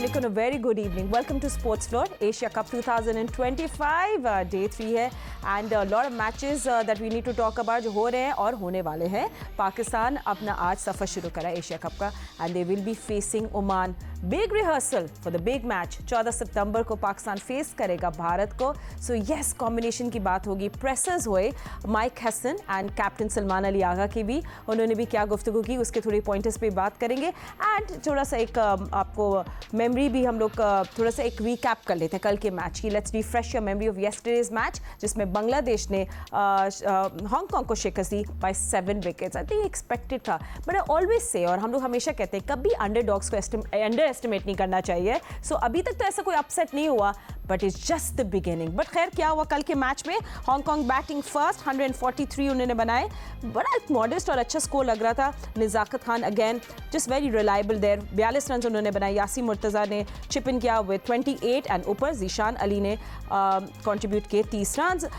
Assalamualaikum, a very good evening. Welcome to Sports Floor, Asia Cup 2025, day 3 है and a lot of matches that we need to talk about जो हो रहे हैं और होने वाले हैं. पाकिस्तान अपना आज सफ़र शुरू करा एशिया कप का and they will be facing Oman. Big rehearsal for the big match. 14 सितंबर को पाकिस्तान फेस करेगा भारत को. So yes, कॉम्बिनेशन की बात होगी. प्रेसर्स हुए Mike Hasan and captain Salman Ali Agha की भी. उन्होंने भी क्या गुफ्तगू की उसके थोड़े पॉइंटर्स पे बात करेंगे एंड थोड़ा सा एक आपको मेमोरी भी हम लोग थोड़ा सा एक रिकैप कर लेते हैं कल के मैच की. Let's refresh your memory of yesterday's match जिसमें बांग्लादेश ने हांगकांग को शिकस्त दी by 7 wickets. I think expected था बट आई ऑलवेज से और हम लोग हमेशा कहते हैं कभी अंडरडॉग्स को अंडर एस्टिमेट नहीं करना चाहिए. सो अभी तक तो ऐसा कोई अपसेट नहीं हुआ but it's just the beginning. But खैर क्या हुआ कल के मैच में. हांगकांग बैटिंग फर्स्ट 143 उन्होंने बनाए. बड़ा एक मॉडेस्ट और अच्छा स्कोर लग रहा था. Nizakat Khan again just very reliable there. 42 run उन्होंने बनाए. यासीन मुर्तज़ा ने चिप इन किया विद 28 एंड ऊपर जीशान अली ने कंट्रीब्यूट किए 30 रन.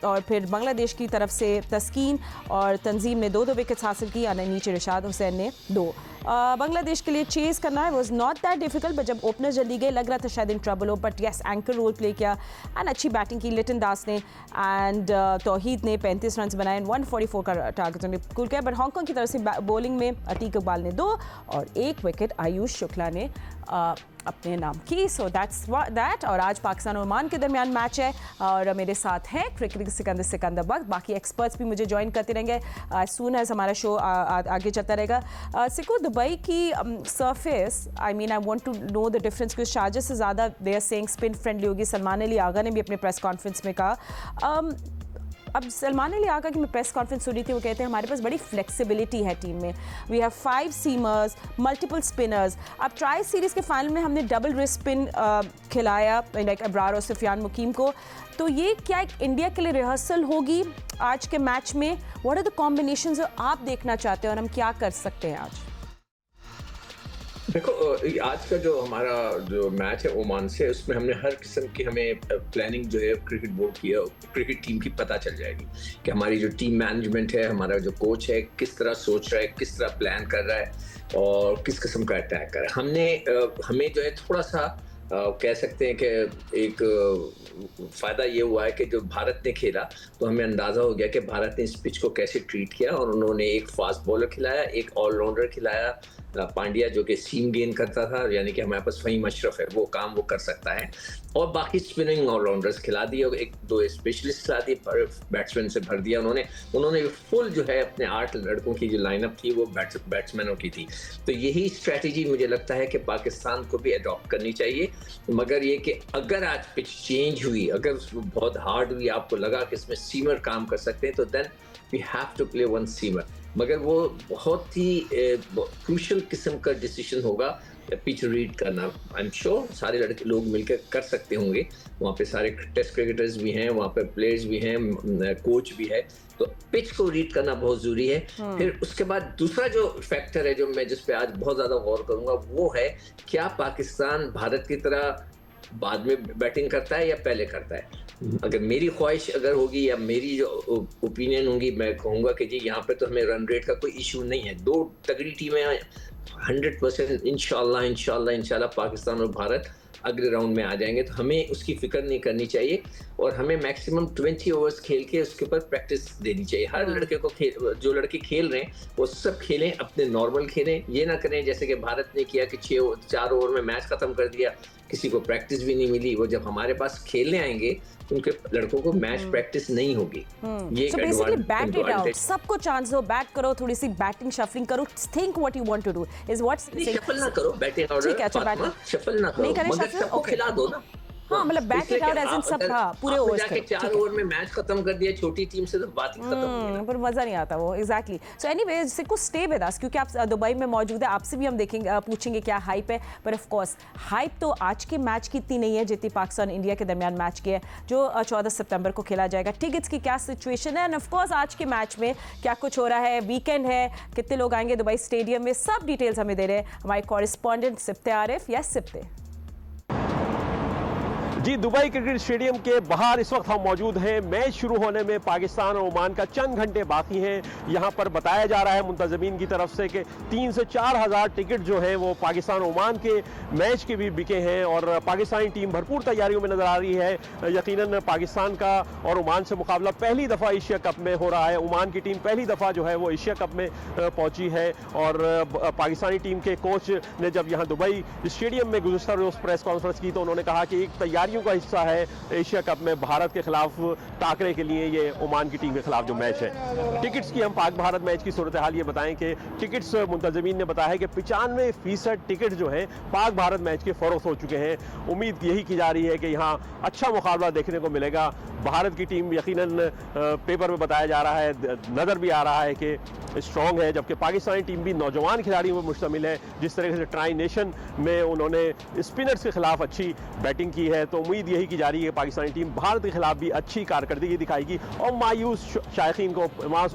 और फिर बांग्लादेश की तरफ से तस्कीन और तंजीम ने 2 विकेट्स हासिल की और नीचे रिशाद हुसैन ने 2. बांग्लादेश के लिए चेस करना है was not that difficult but जब ओपनर जल्दी गए लग रहा था शायद इन ट्रबल हो but yes anchor role play किया एंड अच्छी बैटिंग की. लिटन दास ने एंड तौहीद ने 35 रन बनाए एंड 144 का टारगेट उन्होंने पूरा किया. बट हांगकांग की तरफ से बॉलिंग में अतीक इकबाल ने 2 और 1 विकेट आयुष शुक्ला ने अपने नाम की. So that's that. और आज पाकिस्तान और ओमान के दरमियान मैच है और मेरे साथ हैं क्रिकेट सिकंदर वक्त. बाकी एक्सपर्ट्स भी मुझे ज्वाइन करते रहेंगे सून एज हमारा शो आगे चलता रहेगा. सिको दुबई की surface I mean I want to know the difference क्योंकि शारजा से ज़्यादा they are saying spin friendly होगी. सलमान अली आगा ने भी अपने प्रेस कॉन्फ्रेंस में कहा. अब सलमान अली आगा की मैं प्रेस कॉन्फ्रेंस सुनी थी वो कहते हैं हमारे पास बड़ी फ्लेक्सिबिलिटी है टीम में. We have 5 seamers multiple spinners. अब ट्राई सीरीज़ के फाइनल में हमने डबल रिस्ट स्पिन खिलाया लाइक अब्रार और सुफियान मुकीम को. तो ये क्या एक इंडिया के लिए रिहर्सल होगी आज के मैच में. व्हाट आर द कॉम्बिनेशंस जो आप देखना चाहते हैं और हम क्या कर सकते हैं आज. देखो आज का जो हमारा जो मैच है ओमान से उसमें हमने हर किस्म की हमें प्लानिंग जो है क्रिकेट बोर्ड की है क्रिकेट टीम की पता चल जाएगी कि हमारी जो टीम मैनेजमेंट है हमारा जो कोच है किस तरह सोच रहा है किस तरह प्लान कर रहा है और किस किस्म का अटैक कर रहा है. हमें जो है थोड़ा सा कह सकते हैं कि एक फ़ायदा ये हुआ है कि जो भारत ने खेला तो हमें अंदाज़ा हो गया कि भारत ने इस पिच को कैसे ट्रीट किया और उन्होंने एक फास्ट बॉलर खिलाया एक ऑलराउंडर खिलाया पांड्या जो कि सीम गेन करता था यानी कि हमारे पास फ़हीम अशरफ है वो काम वो कर सकता है और बाकी स्पिनिंग ऑलराउंडर्स खिला दिए और 1-2 स्पेशलिस्ट खिला दिए बैट्समैन से भर दिया उन्होंने फुल जो है अपने 8 लड़कों की जो लाइनअप थी वो बैट्समैनों की थी. तो यही स्ट्रैटेजी मुझे लगता है कि पाकिस्तान को भी अडॉप्ट करनी चाहिए. मगर ये कि अगर आज पिच चेंज हुई अगर बहुत हार्ड हुई आपको लगा कि इसमें सीमर काम कर सकते हैं तो then we have to play 1 seamer. मगर वो बहुत ही क्रूशल किस्म का डिसीजन होगा पिच रीड करना. आई एम श्योर सारे लड़के लोग मिलकर कर सकते होंगे. वहाँ पे सारे टेस्ट क्रिकेटर्स भी हैं वहाँ पे प्लेयर्स भी हैं कोच भी है. तो पिच को रीड करना बहुत ज़रूरी है. फिर उसके बाद दूसरा जो फैक्टर है जो मैं जिस पे आज बहुत ज़्यादा गौर करूँगा वो है क्या पाकिस्तान भारत की तरह बाद में बैटिंग करता है या पहले करता है. अगर मेरी ख्वाहिश अगर होगी या मेरी जो ओपिनियन होगी मैं कहूँगा कि जी यहाँ पे तो हमें रन रेट का कोई इशू नहीं है. 2 तगड़ी टीमें 100% इंशाल्लाह पाकिस्तान और भारत अगले राउंड में आ जाएंगे. तो हमें उसकी फिक्र नहीं करनी चाहिए और हमें मैक्सिमम 20 ओवर्स खेल के उसके ऊपर प्रैक्टिस देनी चाहिए. हर लड़के को जो लड़के खेल रहे हैं वो सब खेलें अपने नॉर्मल खेलें. ये ना करें जैसे कि भारत ने किया कि 4 ओवर में मैच खत्म कर दिया किसी को प्रैक्टिस भी नहीं मिली. वो जब हमारे पास खेलने आएंगे उनके लड़कों को मैच प्रैक्टिस नहीं होगी. ये so basically bat it out. सबको चांस दो बैट करो थोड़ी सी बैटिंग शफलिंग करो. Think what you want to do is what. Shuffle ना करो बैटिंग ऑर्डर शफल ना करो मगर सबको खिला दो ना. हाँ मतलब bat it out as in सब पूरे ओवर्स जाके 4 ओवर में मैच खत्म कर दिया छोटी टीम से तो बात ही खत्म हो गई. पर मजा नहीं आता वो. Exactly. So anyway सिको stay with अस क्योंकि आप दुबई में मौजूद है. आपसे भी हम देखेंगे पूछेंगे क्या हाइप है. पर ऑफ कोर्स हाइप तो आज के मैच की इतनी नहीं है जितनी पाकिस्तान इंडिया के दरमियान मैच की है जो 14 सितंबर को खेला जाएगा. टिकट्स की क्या सिचुएशन है एंड ऑफ कोर्स आज के मैच में क्या कुछ हो रहा है. वीकेंड है कितने लोग आएंगे दुबई स्टेडियम में सब डिटेल्स हमें दे रहे हैं हमारे कॉरेस्पॉन्डेंट सिप्ते आरिफ. यस सिप्ते. जी, दुबई क्रिकेट स्टेडियम के बाहर इस वक्त हम मौजूद हैं। मैच शुरू होने में पाकिस्तान और ओमान का चंद घंटे बाकी हैं। यहाँ पर बताया जा रहा है मुंतजमीन की तरफ से कि 3 से 4 हज़ार टिकट जो हैं वो पाकिस्तान ओमान के मैच के भी बिके हैं और पाकिस्तानी टीम भरपूर तैयारियों में नज़र आ रही है। यकीनन पाकिस्तान का और ओमान से मुकाबला पहली दफ़ा एशिया कप में हो रहा है। ओमान की टीम पहली दफ़ा जो है वो एशिया कप में पहुँची है और पाकिस्तानी टीम के कोच ने जब यहाँ दुबई स्टेडियम में गुज़श्ता रोज़ प्रेस कॉन्फ्रेंस की तो उन्होंने कहा कि एक तैयारियों का हिस्सा है एशिया कप में भारत के खिलाफ टाकरे के लिए ये ओमान की टीम के खिलाफ जो मैच है। टिकट्स की हम पाक भारत मैच की सूरत हाल ये बताएं कि टिकट्स मुंतजमीन ने बताया है कि 95% टिकट जो है पाक भारत मैच के फरोख्त हो चुके हैं। उम्मीद यही की जा रही है कि यहाँ अच्छा मुकाबला देखने को मिलेगा। भारत की टीम यकीनन पेपर में बताया जा रहा है, नज़र भी आ रहा है कि स्ट्रॉन्ग है, जबकि पाकिस्तानी टीम भी नौजवान खिलाड़ियों में मुश्तमिल है। जिस तरीके से ट्राई नेशन में उन्होंने स्पिनर्स के खिलाफ अच्छी बैटिंग की है तो उम्मीद यही की जा रही है कि पाकिस्तानी टीम भारत के खिलाफ भी अच्छी कारकर्दगी दिखाएगी और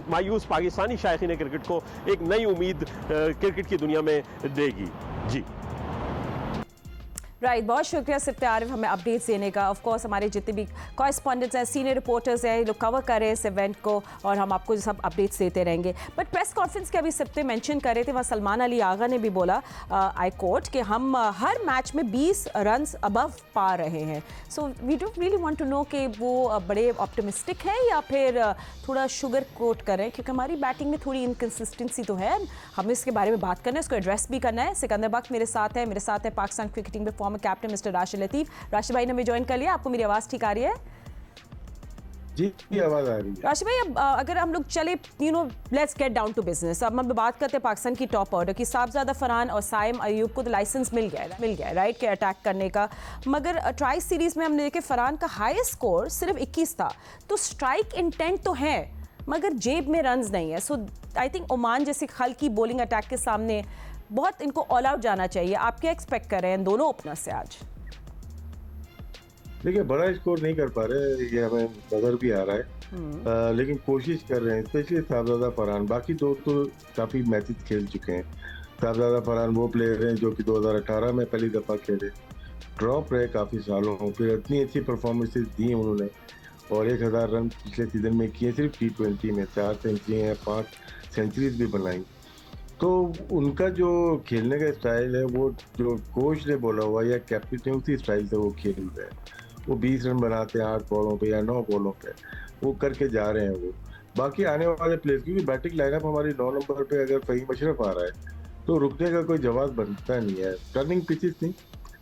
मायूस पाकिस्तानी शायकीन क्रिकेट को एक नई उम्मीद क्रिकेट की दुनिया में देगी। जी राइट, बहुत शुक्रिया सिफ्ते आरिफ हमें अपडेट्स देने का। ऑफ कोर्स हमारे जितने भी कॉरेस्पॉन्डेंट्स हैं, सीनियर रिपोर्टर्स हैं, लोग कवर कर रहे हैं इस इवेंट को और हम आपको सब अपडेट्स देते रहेंगे। बट प्रेस कॉन्फ्रेंस के अभी सिफ्ते मेंशन कर रहे थे, वहाँ सलमान अली आगा ने भी बोला आई कोट कि हम हर मैच में 20 रन्स अबव पा रहे हैं। So we don't really want to know कि वो बड़े ऑप्टिमिस्टिक है या फिर थोड़ा शुगर कोट कर रहे हैं, क्योंकि हमारी बैटिंग में थोड़ी इनकन्सिस्टेंसी तो है। हमें इसके बारे में बात करना है, इसको एड्रेस भी करना है। सिकंदर बख्श मेरे साथ है पाकिस्तान क्रिकेट टीम में former captain mister Rashid Latif. Rashid भाई ने हमें ज्वाइन कर लिया। आपको मेरी आवाज़ ठीक आ रही है? जी आवाज़ आ रही है। राशिद भाई, अब अगर हम लोग चले let's get down to business. अब हम बात करते हैं पाकिस्तान की टॉप ऑर्डर की। साहबजादा फरहान और साइम अयूब को तो लाइसेंस मिल गया राइट के अटैक करने का, मगर ट्राई सीरीज में हमने देखे फरहान का हाईएस्ट स्कोर सिर्फ 21 था। तो स्ट्राइक इंटेंट तो है मगर जेब में रन्स नहीं है। सो आई थिंक ओमान जैसी हल्की बॉलिंग अटैक के सामने बहुत इनको ऑल आउट जाना चाहिए। आप क्या एक्सपेक्ट कर रहे हैं दोनों ओपनर से आज? देखिए, बड़ा स्कोर नहीं कर पा रहे, ये हमें नजर भी आ रहा है, लेकिन कोशिश कर रहे हैं, स्पेशली साहबजादा फरहान। बाकी दो तो काफ़ी मैचेस खेल चुके हैं। साहबजादा फरहान वो प्लेयर हैं जो कि 2018 में पहली दफ़ा खेले, ड्रॉप रहे काफ़ी सालों, फिर इतनी अच्छी परफॉर्मेंसेज दी उन्होंने और 1000 रन पिछले सीजन में किए सिर्फ T20 में। 4 सेंचुरी हैं, 5 सेंचुरीज भी बनाई। तो उनका जो खेलने का स्टाइल है, वो जो कोच ने बोला हुआ या कैप्टन ने उसी स्टाइल से वो खेल रहे हैं। वो 20 रन बनाते हैं 8 बॉलों पे या 9 बॉलों पे, वो करके जा रहे हैं वो। बाकी आने वाले प्लेयर्स, क्योंकि बैटिंग लाइनअप हमारी 9 नंबर पे अगर फ़हीम अशरफ आ रहा है तो रुकने का कोई जवाब बनता नहीं है। टर्निंग पिचेस नहीं।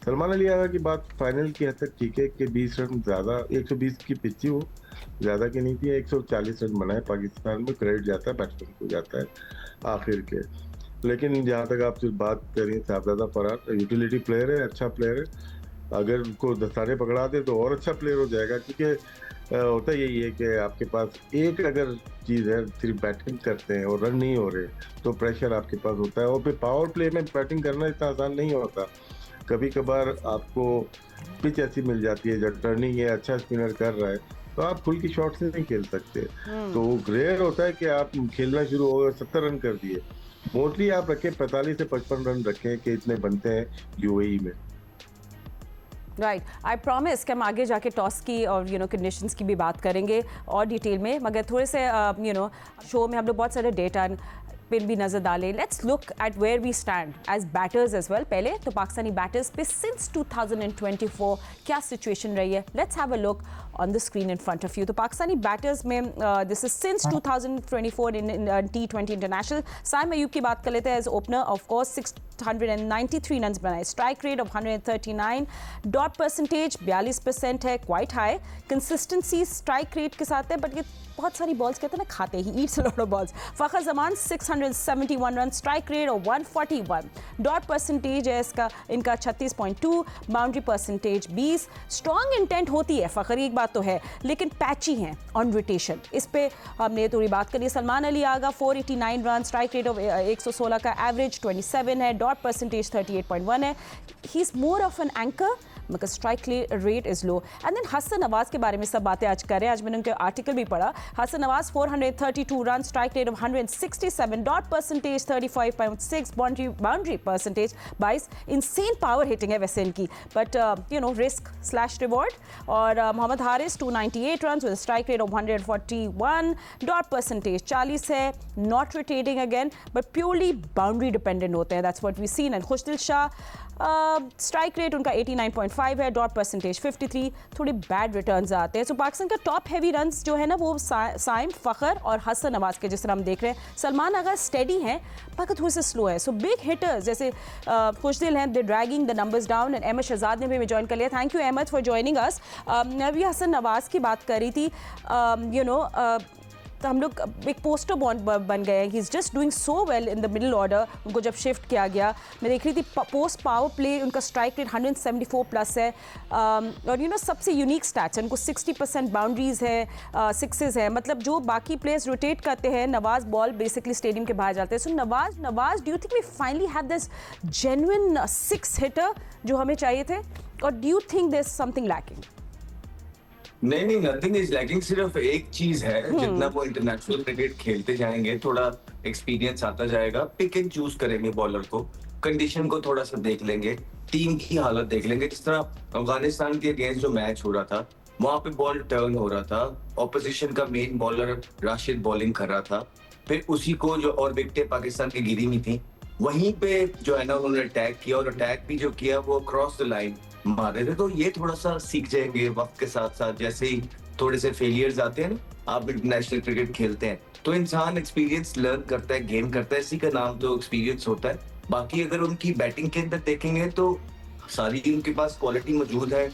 सलमान अली आगा की बात फाइनल की हद तक ठीक है कि 20 रन ज़्यादा, 120 की पिच थी, वो ज़्यादा की नहीं थी। 140 रन बनाए पाकिस्तान में, क्रेडिट जाता है बैट्समैन को, जाता है आखिर के। लेकिन जहाँ तक आप सिर्फ बात करें, साहबजादा फरहान यूटिलिटी प्लेयर है, अच्छा प्लेयर है। अगर उनको दस्ताने पकड़ा दे तो और अच्छा प्लेयर हो जाएगा, क्योंकि होता यही है कि आपके पास एक अगर चीज़ है, सिर्फ बैटिंग करते हैं और रन नहीं हो रहे तो प्रेशर आपके पास होता है। और फिर पावर प्ले में बैटिंग करना इतना आसान नहीं होता। कभी कभार आपको पिच ऐसी मिल जाती है जब टर्निंग है, अच्छा स्पिनर कर रहा है तो आप खुल की शॉट से नहीं खेल सकते। तो रेयर होता है कि आप खेलना शुरू हो 70 रन कर दिए। मोस्टली आप रखें 45 से 55 रन रखें कि इतने बनते हैं यूएई में। राइट, आई प्रॉमिस कि हम आगे जाके टॉस की और कंडीशंस की भी बात करेंगे और डिटेल में, मगर थोड़े से शो में हम लोग बहुत सारे डेटा पिन भी नजर डालें। Let's look at where we stand as batters as well. पहले तो पाकिस्तानी बैटर्स पे सिंस 2024 क्या सिचुएशन रही है, let's have a look on the screen in front of you. तो पाकिस्तानी बैटर्स में this is since 2024 in T20 international. Saim Ayub की बात कर लेते हैं as opener. Of course 693 run बनाए, strike rate of 139, dot percentage 42% है, quite high. Consistency strike rate के साथ है, बट ये बहुत सारी बॉल्स कहते हैं ना, खाते he eats a lot of balls. Fakhar Zaman 671 run, strike rate और 141, डॉट परसेंटेज है इनका 36.2, बाउंड्री परसेंटेज 20। स्ट्रॉन्ग इंटेंट होती है फ़खर, एक बात तो है, लेकिन पैची हैं ऑन रोटेशन। इस पे हमने थोड़ी बात करी। Salman Ali Agha 489 run, strike rate of 116 का, एवरेज 27 है, डॉट परसेंटेज 38.1 है। He is more of an anchor मगर strike rate is low. And then Hasan Nawaz के बारे में सब बातें आज कर रहे हैं। आज मैंने उनके आर्टिकल भी पढ़ा Hassan Nawaz 432 runs, strike rate of 167, dot percentage 35.6, boundary percentage 22. insane power hitting है वैसे इनकी, but risk slash reward. और Mohammad Haris 298 runs with a strike rate of 141, dot percentage 40 है, not rotating again but purely boundary dependent होते हैं, that's what we've seen. And Khushdil Shah strike rate उनका 89.5 है, dot percentage 53, थोड़े बैड रिटर्न्स आते हैं. सो पाकिस्तान का टॉप हैवी रन्स जो है ना वो साइम, फ़खर और हसन नवाज के, जिस तरह हम देख रहे हैं. सलमान अगर स्टेडी हैं बाकी थोड़े से स्लो है. सो बिग हिटर्स जैसे खुशदिल हैं, they dragging the numbers down. And Ahmed Shehzad ने भी हमें ज्वाइन कर लिया. Thank you Ahmed for joining us. मैं अभी हसन नवाज की बात कर रही थी. तो हम लोग एक पोस्टर बन गए हैं. He is just doing so well in the middle order. उनको जब शिफ्ट किया गया, मैं देख रही थी पोस्ट पावर प्ले उनका स्ट्राइक रेट 174 प्लस है. और सबसे यूनिक स्टैट्स है, उनको 60% बाउंड्रीज है, सिक्सेस है. मतलब जो बाकी प्लेयर्स रोटेट करते हैं, नवाज बॉल बेसिकली स्टेडियम के बाहर जाते हैं. So Nawaz do you think we finally have this genuine six hitter जो हमें चाहिए थे, और do you think there is something lacking? नहीं, नथिंग इज लैकिंग. सिर्फ एक चीज है, जितना वो इंटरनेशनल क्रिकेट खेलते जाएंगे थोड़ा एक्सपीरियंस आता जाएगा. पिक एंड चूज करेंगे बॉलर को, कंडीशन को थोड़ा सा देख लेंगे, टीम की हालत देख लेंगे. जिस तरह अफगानिस्तान के अगेंस्ट जो मैच हो रहा था, वहां पे बॉल टर्न हो रहा था, ऑपोजिशन का मेन बॉलर राशिद बॉलिंग कर रहा था, फिर उसी को जो और विकेटें पाकिस्तान की गिरी हुई थी, वहीं पे जो है ना उन्होंने अटैक किया, और अटैक भी जो किया वो क्रॉस द लाइन मार रहे थे. तो ये थोड़ा सा सीख जाएंगे वक्त के साथ साथ. जैसे ही थोड़े से फेलियर्स आते हैं ना, आप इंटरनेशनल क्रिकेट खेलते हैं तो इंसान एक्सपीरियंस लर्न करता है, गेन करता है. इसी का नाम तो एक्सपीरियंस होता है. बाकी अगर उनकी बैटिंग के अंदर देखेंगे तो सारी उनके पास क्वालिटी मौजूद है.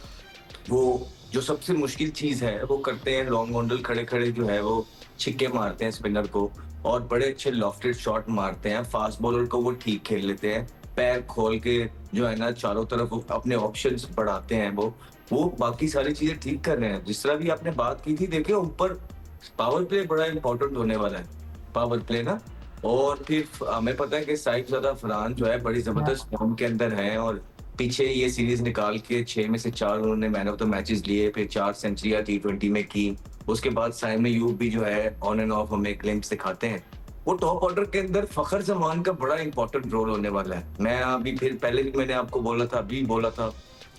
वो जो सबसे मुश्किल चीज है वो करते हैं, लॉन्ग ऑन खड़े खड़े जो है वो छिक्के मारते हैं स्पिनर को, और बड़े अच्छे लॉफ्टेड शॉट मारते हैं. फास्ट बॉलर को वो ठीक खेल लेते हैं, पैर खोल के जो है ना चारों तरफ अपने ऑप्शंस बढ़ाते हैं. वो बाकी सारी चीजें ठीक कर रहे हैं. जिस तरह भी आपने बात की थी, देखिए ऊपर पावर प्ले बड़ा इंपॉर्टेंट होने वाला है, पावर प्ले ना. और फिर हमें पता है कि साहिबजादा फरहान जो है बड़ी जबरदस्त फॉर्म के अंदर है, और पीछे ये सीरीज निकाल के 6 में से 4 उन्होंने मैन ऑफ द मैचेस लिए, फिर 4 सेंचुरियां T20 में की. उसके बाद साइम अयूब भी जो है ऑन एंड ऑफ हमें ग्लिम्प्स दिखाते हैं. वो टॉप ऑर्डर के अंदर फखर जमान का बड़ा इंपॉर्टेंट रोल होने वाला है. मैं अभी फिर पहले भी मैंने आपको बोला था, अभी बोला था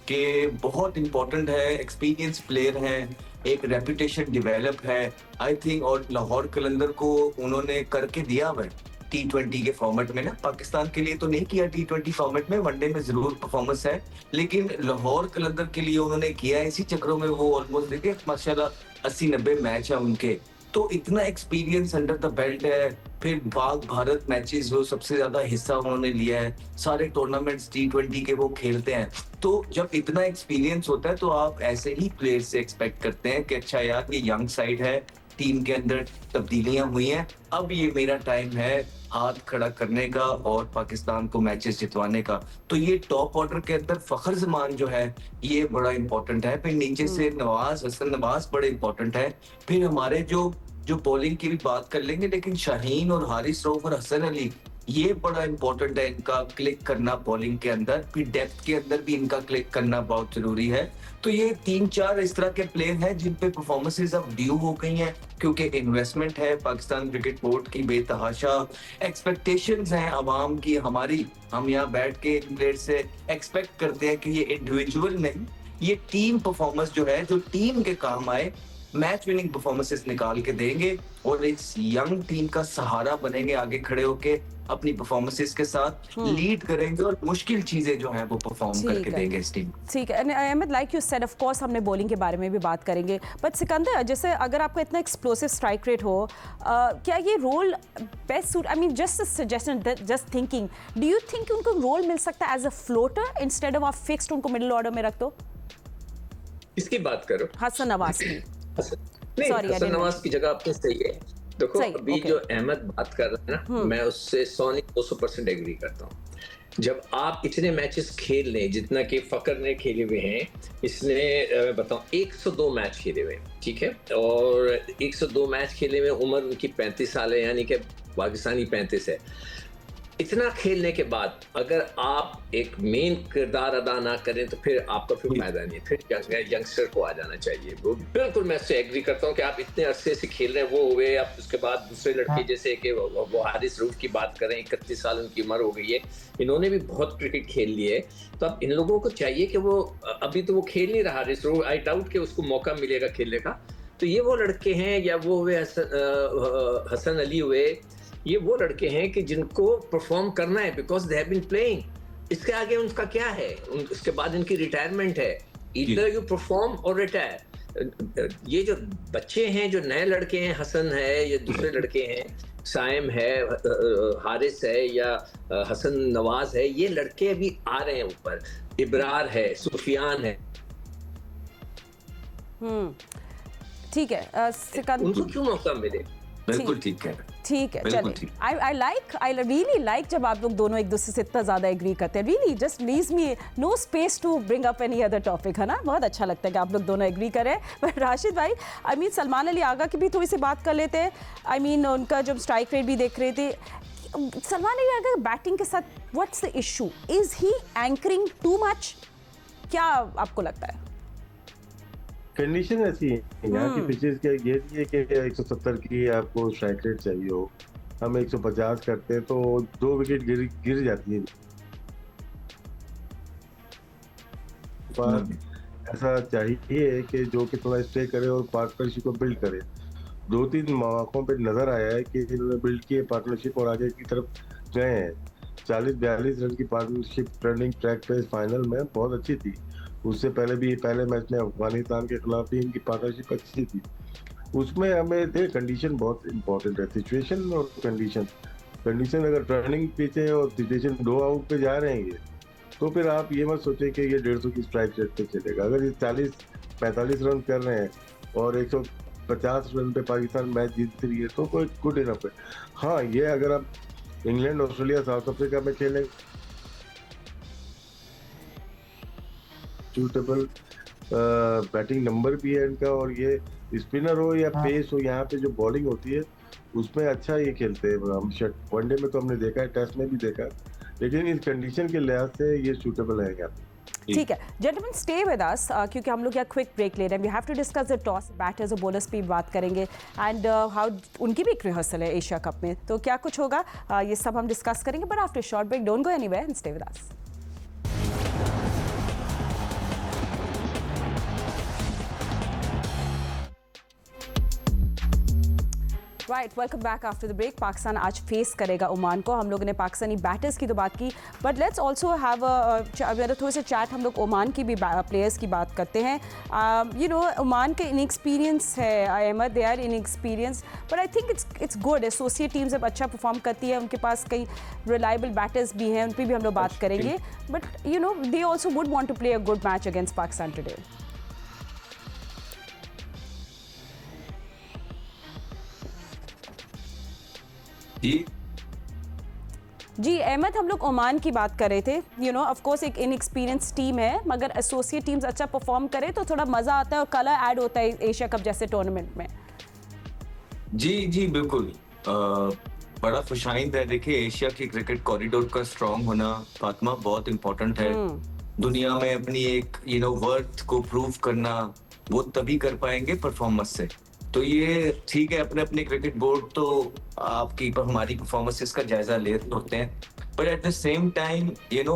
कि बहुत इंपॉर्टेंट है, एक्सपीरियंस प्लेयर है, एक रेपुटेशन डेवलप है आई थिंक. और लाहौर कलंदर को उन्होंने करके दिया हुआ है T20 के फॉर्मेट में ना. पाकिस्तान के लिए तो नहीं किया T20 फॉर्मेट में, वनडे में जरूर परफॉर्मेंस है, लेकिन लाहौर कलंदर के लिए उन्होंने किया है. इसी चक्रों में वो ऑलमोस्ट देखिए माशाल्लाह 80-90 मैच है उनके. तो इतना एक्सपीरियंस अंडर द बेल्ट है. फिर पाक भारत मैचेस वो सबसे ज्यादा हिस्सा उन्होंने लिया है, सारे टूर्नामेंट्स T20 के वो खेलते हैं. तो जब इतना एक्सपीरियंस होता है तो आप ऐसे ही प्लेयर से एक्सपेक्ट करते हैं कि अच्छा यार ये यंग साइड है, टीम के अंदर तब्दीलियां हुई हैं, अब ये मेरा टाइम है हाथ खड़ा करने का और पाकिस्तान को मैचेस जितवाने का. तो ये टॉप ऑर्डर के अंदर फखर जमान जो है ये बड़ा इंपॉर्टेंट है. फिर नीचे से नवाज, हसन नवाज बड़े इंपॉर्टेंट है. फिर हमारे जो बॉलिंग की भी बात कर लेंगे, लेकिन शाहीन और हारिस रऊफ और हसन अली ये बड़ा इंपॉर्टेंट है इनका क्लिक करना बॉलिंग के अंदर. फिर डेप्थ के अंदर भी इनका क्लिक करना बहुत जरूरी है. तो ये 3-4 इस तरह के प्लेयर हैं जिन पे परफॉर्मेंसेज अब ड्यू हो गई हैं, क्योंकि इन्वेस्टमेंट है पाकिस्तान क्रिकेट बोर्ड की बेतहाशा, एक्सपेक्टेशंस हैं अवाम की हमारी. हम यहाँ बैठ के इन प्लेयर से एक्सपेक्ट करते हैं कि ये इंडिविजुअल नहीं, ये टीम परफॉर्मेंस जो है, जो टीम के काम आए, मैच विनिंग परफॉर्मेंसेस निकाल के देंगे और इस यंग टीम का सहारा बनेंगे. आगे खड़े होके अपनी परफॉर्मेंसेस के साथ लीड करेंगे और मुश्किल चीजें जो हैं वो परफॉर्म करके देंगे इस टीम. ठीक है Ahmed, like you said, of course हमने बॉलिंग के बारे में भी बात करेंगे, बट सिकंदर जैसे अगर आपका इतना एक्सप्लोसिव स्ट्राइक रेट हो, क्या ये role best suit, I mean just suggestion, just thinking, do you think उनको रोल मिल सकता है as a floater instead of आप फिक्स्ड उनको मिडिल ऑर्डर में रख दो? इसकी बात करो, हसन नवाज की. हसन नवाज की जगह आपने सही है. देखो अभी जो अहमद बात कर रहा है ना, मैं उससे 100% एग्री करता हूँ. जब आप इतने मैचेस खेल लें जितना कि फकर ने खेले हुए हैं, इसने बताऊं 102 मैच खेले हुए हैं, ठीक है, और 102 मैच खेले हुए, उम्र उनकी 35 साल है, यानी कि पाकिस्तानी 35 है. इतना खेलने के बाद अगर आप एक मेन किरदार अदा ना करें तो फिर आपका फिर फायदा नहीं है। फिर यंगस्टर को आ जाना चाहिए। वो बिल्कुल मैं इससे एग्री करता हूँ कि आप इतने अरसे से खेल रहे हैं, वो हुए, आप उसके बाद दूसरे लड़के जैसे कि वो हारिस रऊफ की बात करें, 31 साल उनकी उम्र हो गई है, इन्होंने भी बहुत क्रिकेट खेल लिए। तो अब इन लोगों को चाहिए कि वो अभी तो वो खेल नहीं रहा हारिस रऊफ, आई डाउट कि उसको मौका मिलेगा खेलने का। तो ये वो लड़के हैं, या वो हुए हसन अली हुए, ये वो लड़के हैं कि जिनको परफॉर्म करना है because they have been playing. इसके आगे उनका क्या है, उसके बाद इनकी रिटायरमेंट है। ईदर यू परफॉर्म और रिटायर। ये जो बच्चे हैं, जो नए लड़के हैं, हसन है या दूसरे लड़के हैं, साइम है, हारिस है या हसन नवाज है, ये लड़के अभी आ रहे हैं ऊपर। इब्रार है, सुफियान है। ठीक है सिकंदर, उनको क्यों मौका मिले? बिल्कुल ठीक है, ठीक है। बिल्कुल चलिए, ठीक। आई रियली लाइक जब आप लोग दोनों एक दूसरे से इतना ज्यादा एग्री करते हैं। Really just leaves me no space to bring up any other topic, है ना। बहुत अच्छा लगता है कि आप लोग दोनों एग्री करें। पर राशिद भाई, आई मीन सलमान अली आगा की भी थोड़ी सी बात कर लेते हैं। आई मीन उनका जब स्ट्राइक रेट भी देख रहे थे, सलमान अली आगा बैटिंग के साथ what's the issue? Is he anchoring too much? क्या आपको लगता है? कंडीशन ऐसी है यहाँ की पिचेस के, ये नहीं है कि 170 की आपको स्ट्राइक रेट चाहिए हो। हम 150 करते हैं तो 2 विकेट गिर जाती है। ऐसा चाहिए कि जो कि थोड़ा स्टे करे और पार्टनरशिप को बिल्ड करे। 2-3 मौकों पे नजर आया है कि इन्होंने बिल्ड किए पार्टनरशिप और आगे की तरफ गए हैं। 40-42 रन की पार्टनरशिप टर्निंग ट्रैक पे फाइनल में बहुत अच्छी थी। उससे पहले भी पहले मैच में अफगानिस्तान के खिलाफ भी इनकी पार्टनरशिप अच्छी थी। उसमें हमें थे कंडीशन बहुत इंपॉर्टेंट है, सिचुएशन और कंडीशन अगर टर्निंग पीछे और सिचुएशन 2 आउट पे जा रहे हैं ये, तो फिर आप ये मत सोचें कि ये 150 की स्ट्राइक रेट पे चलेगा। अगर ये 40-45 रन कर रहे हैं और 150 रन पे पाकिस्तान मैच जीत रही है तो कोई गुड इनफ है। हाँ, ये अगर आप इंग्लैंड, ऑस्ट्रेलिया, साउथ अफ्रीका में खेलें, सूटेबल बैटिंग नंबर भी है इनका, और ये स्पिनर हो या पेस हो, यहाँ पे जो बॉलिंग होती है उसमें अच्छा ये खेलते हैं। हम वनडे में तो हमने देखा है, टेस्ट में भी देखा, लेकिन इस कंडीशन के लिहाज से ये सूटेबल है यहाँ पे। ठीक है जेंटलमैन, स्टे विद अस क्योंकि हम लोग यहाँ क्विक ब्रेक ले रहे हैं। We have to discuss the toss, batters और बॉलर्स पे बात करेंगे एंड हाउ उनकी भी एक रिहर्सल है एशिया कप में, तो क्या कुछ होगा ये सब हम डिस्कस करेंगे। But after short break, don't go anywhere and stay with us. Right, welcome back after the break. Pakistan आज फेस करेगा ओमान को। हम लोगों ने पाकिस्तानी बैटर्स की तो बात की, बट लेट्स ऑल्सो हैव थोड़े से चैट, हम लोग ओमान की भी प्लेयर्स की बात करते हैं। यू नो, ओमान के इनएक्सपीरियंस है Ahmed, they are inexperience, but I think it's good. Associate team जब अच्छा परफॉर्म करती है, उनके पास कई रिलायबल बैटर्स भी हैं, उन पर भी हम लोग बात करेंगे। But you know, they also would want to play a good match against Pakistan today. जी अहमद, हम लोग ओमान की बात कर रहे थे। यू नो, ऑफ कोर्स एक इनएक्सपीरियंस टीम है, मगर एसोसिएट टीम्स अच्छा परफॉर्म करे तो थोड़ा मज़ा आता है और कलर ऐड होता है एशिया कप जैसे टूर्नामेंट में। जी बिल्कुल, बड़ा खुशाइंद है। देखिए, एशिया की क्रिकेट कॉरिडोर का स्ट्रांग होना फातिमा बहुत इंपॉर्टेंट है। दुनिया में अपनी एक वर्थ को प्रूव करना वो तभी कर पाएंगे परफॉर्मेंस से। तो ये ठीक है, अपने अपने क्रिकेट बोर्ड तो आपकी हमारी परफॉर्मेंसेस का जायजा ले होते हैं, पर at the same time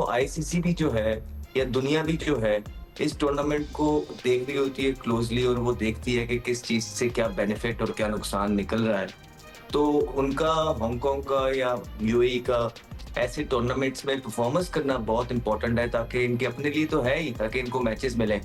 ICC भी जो है या दुनिया भी जो है इस टूर्नामेंट को देख रही होती है क्लोजली, और वो देखती है कि किस चीज से क्या बेनिफिट और क्या नुकसान निकल रहा है। तो उनका हांगकांग का या यूएई का ऐसे टूर्नामेंट्स में परफॉर्मेंस करना बहुत इंपॉर्टेंट है, ताकि इनके अपने लिए तो है ही, ताकि इनको मैचेस मिलें,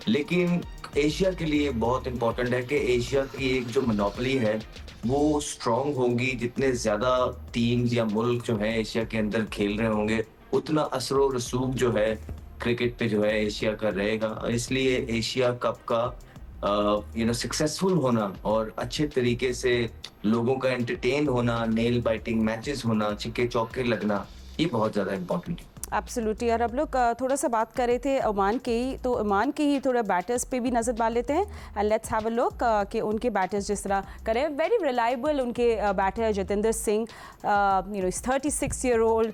लेकिन एशिया के लिए बहुत इंपॉर्टेंट है कि एशिया की एक जो मोनोपोली है वो स्ट्रांग होगी। जितने ज्यादा टीम्स या मुल्क जो है एशिया के अंदर खेल रहे होंगे, उतना असर और रसूख जो है क्रिकेट पे जो है एशिया का रहेगा। इसलिए एशिया कप का सक्सेसफुल होना और अच्छे तरीके से लोगों का एंटरटेन होना, नेल बाइटिंग मैचेस होना, छिक्के चौके लगना, ये बहुत ज्यादा इंपॉर्टेंट है। एब्सोल्युटली। और अब लोग थोड़ा सा बात कर रहे थे ओमान के ही, तो ओमान के ही थोड़ा बैटर्स पे भी नज़र डाल लेते हैं and let's have a look कि उनके बैटर्स जिस तरह करें। वेरी रिलायबल उनके बैटर है Jatinder Singh, you know 36 year old,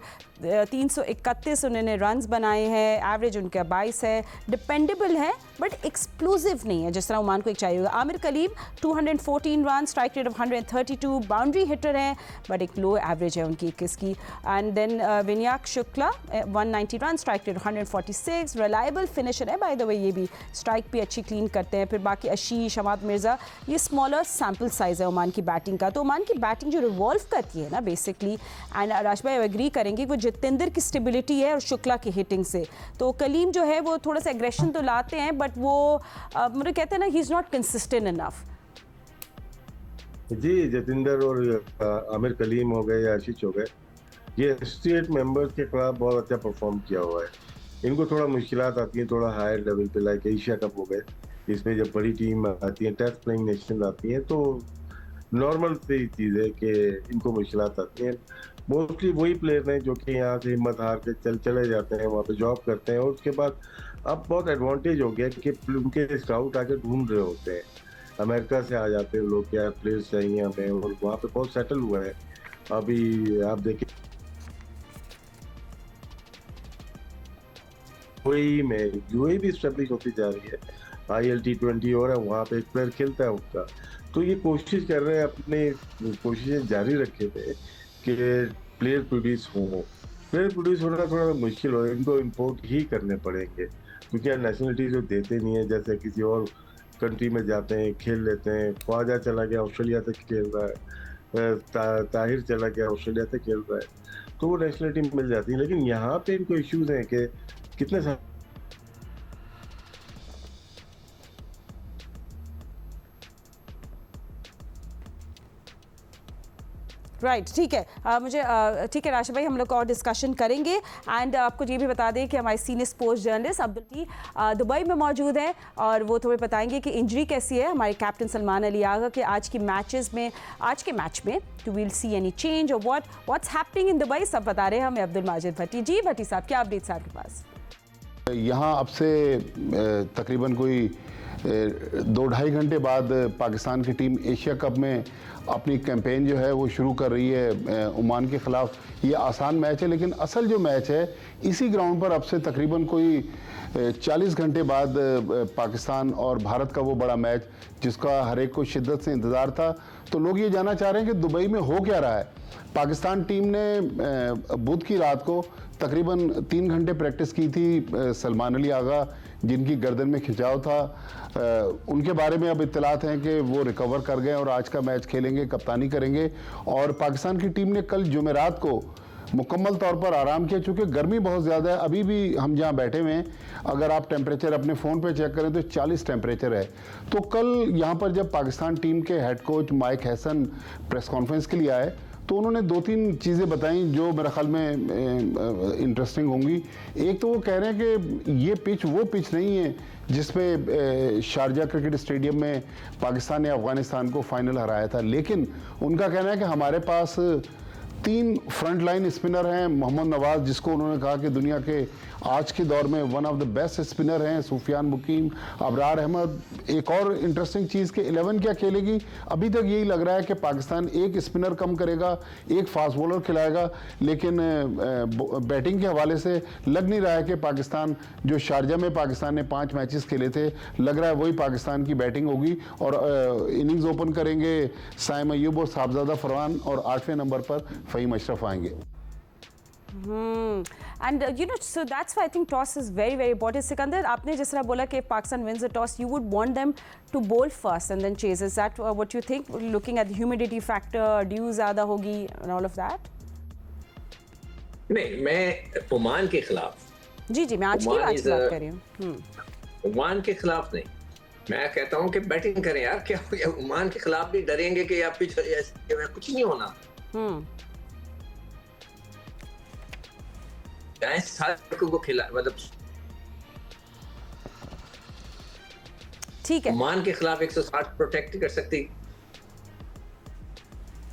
331 उन्होंने रन्स बनाए हैं, एवरेज उनका 22 है, डिपेंडेबल है बट एक्सप्लोसिव नहीं है जिस तरह ओमान को एक चाहिए होगा। Aamir Kaleem 214 run, strike rate of 132, boundary hitter है बट एक लो एवरेज है उनकी 21 की। And then Vinayak Shukla 190 run, strike rate 146, reliable finisher है बाय द वे, ये भी स्ट्राइक भी अच्छी क्लीन करते हैं। फिर बाकी आशीष, हमाद मिर्ज़ा, ये स्मॉलर सैम्पल साइज़ है ओमान की बैटिंग का। तो ओमान की बैटिंग जो रिवॉल्व करती है ना बेसिकली, एंड राज भाई एग्री करेंगे, वो जितेंद्र की स्टेबिलिटी है और शुक्ला की हिटिंग से। तो कलीम जो है वो थोड़ा सा एग्रेशन तो लाते हैं बट वो मुझे कहते हैं ना, he is not consistent enough. जी, जतिंदर और आमिर कलीम हो गए या आशीष हो गए, ये स्टेट मेंबर्स के खिलाफ बहुत अच्छा परफॉर्म किया हुआ है। इनको थोड़ा मुश्किलात आती हैं थोड़ा हायर लेवल पे, लाइक एशिया कप हो गए, इसमें जब बड़ी टीम आती है, टेस्ट प्लेइंग नेशन आती है, तो नॉर्मल सी चीज़ है कि इनको मुश्किलात आती हैं। मोस्टली वही प्लेयर हैं जो कि यहाँ से हिम्मत हार के चले जाते हैं, वहाँ पे जॉब करते हैं, और उसके बाद अब बहुत एडवांटेज हो गया कि उनके स्काउट आके ढूंढ रहे होते हैं, अमेरिका से आ जाते हैं लोग, क्या प्लेयर्स चाहिए हमें, और वहाँ पे बहुत सेटल हुआ है। अभी आप देखिए यूएई में, यूएई भी स्टेब्लिश होती जा रही है, ILT20 हो रहा है, वहाँ पे एक प्लेयर खेलता है उनका, तो ये कोशिश कर रहे हैं, अपनी कोशिशें जारी रखे थे कि प्लेयर प्रोड्यूस होना थोड़ा मुश्किल हो, इनको इम्पोर्ट ही करने पड़ेंगे क्योंकि नेशनलिटी जो देते नहीं है, जैसे किसी और कंट्री में जाते हैं खेल लेते हैं। ख्वाजा चला गया ऑस्ट्रेलिया से खेल रहा है, ताहिर चला गया ऑस्ट्रेलिया से खेल रहा है, तो वो नेशनलिटी मिल जाती है। लेकिन यहाँ पे इनको इश्यूज हैं कि कितने राइट, ठीक है। मुझे ठीक है राशिद भाई, हम लोग और डिस्कशन करेंगे। एंड आपको ये भी बता दें कि हमारे senior sports journalist Abdul Dubai में मौजूद है और वो तुम्हें बताएंगे कि इंजरी कैसी है हमारे कैप्टन सलमान अली आगा के आज के मैच में to will see any change और व्हाट्स हैपनिंग इन दुबई, सब बता रहे हैं हमें अब्दुल माजिद भट्टी। जी भट्टी साहब, क्या अपडेट्स आपके पास? यहाँ अब से तकरीबन कोई 2-2.5 घंटे बाद पाकिस्तान की टीम एशिया कप में अपनी कैंपेन जो है वो शुरू कर रही है ओमान के ख़िलाफ़। ये आसान मैच है लेकिन असल जो मैच है इसी ग्राउंड पर अब से तकरीबन कोई 40 घंटे बाद पाकिस्तान और भारत का वो बड़ा मैच जिसका हर एक को शिद्दत से इंतज़ार था। तो लोग ये जानना चाह रहे हैं कि दुबई में हो क्या रहा है। पाकिस्तान टीम ने बुध की रात को तकरीबन 3 घंटे प्रैक्टिस की थी। सलमान अली आगा जिनकी गर्दन में खिंचाव था, उनके बारे में अब इत्तलात हैं कि वो रिकवर कर गए और आज का मैच खेलेंगे, कप्तानी करेंगे। और पाकिस्तान की टीम ने कल जुमेरात को मुकम्मल तौर पर आराम किया, चूँकि गर्मी बहुत ज़्यादा है। अभी भी हम जहाँ बैठे हुए हैं, अगर आप टेम्परेचर अपने फ़ोन पे चेक करें तो 40 टेम्परेचर है। तो कल यहाँ पर जब पाकिस्तान टीम के head coach mic Hesson press conference के लिए आए तो उन्होंने 2-3 चीज़ें बताई जो मेरे ख्याल में इंटरेस्टिंग होंगी। एक तो वो कह रहे हैं कि ये पिच वो पिच नहीं है जिसपे शारजा क्रिकेट स्टेडियम में पाकिस्तान ने अफ़गानिस्तान को फाइनल हराया था, लेकिन उनका कहना है कि हमारे पास 3 फ्रंट लाइन स्पिनर हैं। मोहम्मद नवाज, जिसको उन्होंने कहा कि दुनिया के आज के दौर में one of the best spinner हैं, सुफियान मुकीम, अबरार अहमद। एक और इंटरेस्टिंग चीज़ कि 11 क्या खेलेगी, अभी तक यही लग रहा है कि पाकिस्तान एक स्पिनर कम करेगा, एक फास्ट बॉलर खिलाएगा, लेकिन बैटिंग के हवाले से लग नहीं रहा है कि पाकिस्तान जो शारजा में पाकिस्तान ने 5 मैचेस खेले थे, लग रहा है वही पाकिस्तान की बैटिंग होगी। और इनिंग्स ओपन करेंगे साइम अयूब और साहबजादा फरहान, और 8वें नंबर पर फ़हीम अशरफ आएंगे। And you know, so that's why I think toss is very very important. Sikandar, आपने जिस तरह बोला कि Pakistan wins the toss, you would want them to bowl first and then chase. Is that what you think? Looking at the humidity factor, dew ज़्यादा होगी and all of that? नहीं, मैं Oman के खिलाफ जी मैं आज की बात कर रही हूँ। ओमान के खिलाफ नहीं, मैं कहता हूँ कि बैटिंग करें यार। क्या हो गया, ओमान के खिलाफ भी डरेंगे कि आप कुछ नहीं होना। सारे को खिला, मतलब ठीक है, ओमान के खिलाफ 160 प्रोटेक्ट कर सकती।